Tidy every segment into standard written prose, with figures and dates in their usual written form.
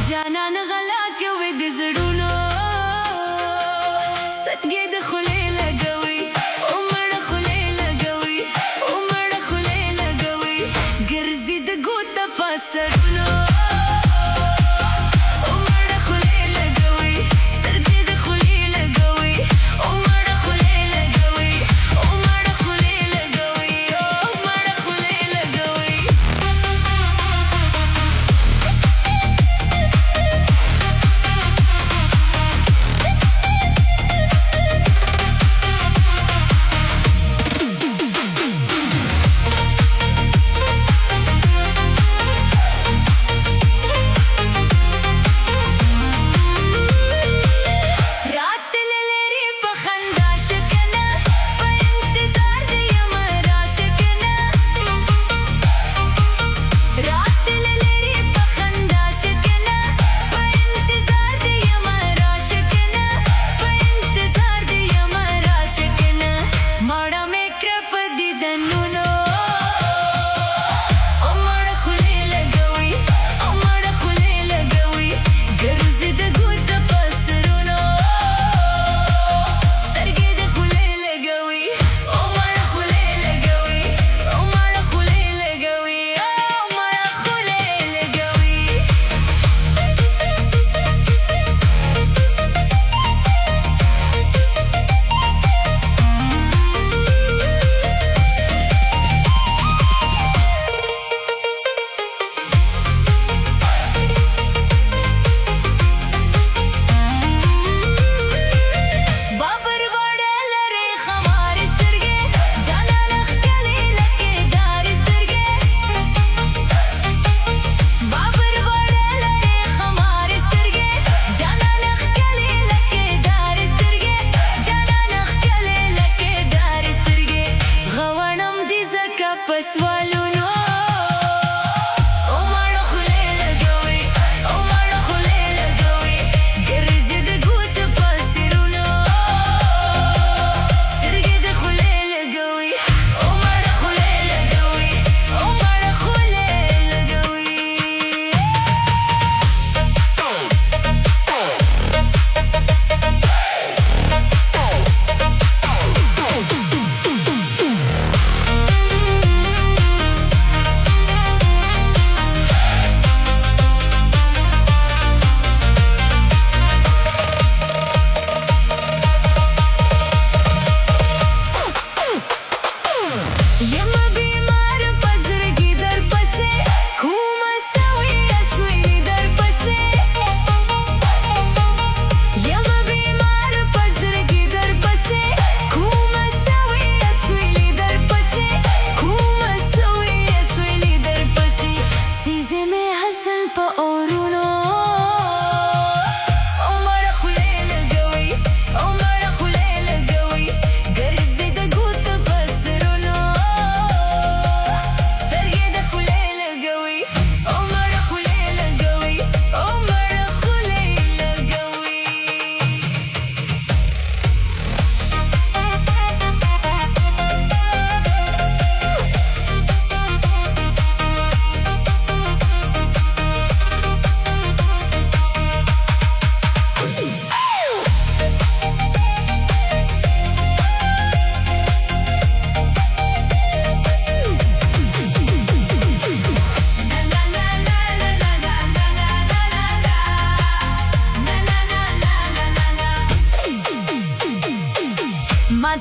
جانان غلا کوي د زړونو ستګې د خولې لګوي عمر خولې لګوي عمر خولې لګوي ګرځي د ګوت په سرونو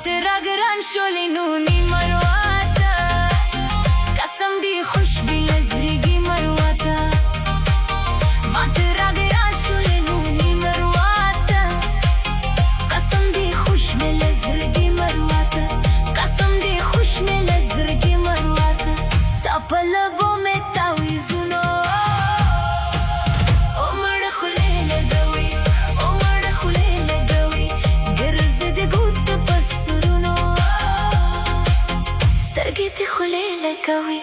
तेरा गरान शोले नूनी मरवाता कसम दी खुश भी लजरेगी मरवाता तेरा गरान शोले नूनी मरवाता कसम दी खुश में लजरेगी मरवाता कसम दी खुश में लजरेगी मरवाता तापलबों में तावीज़ुनो उमड़ खुले लगवी उमड़ खुले लगवी गिरज़ दे गुत पस سترګې دې خولې لګوي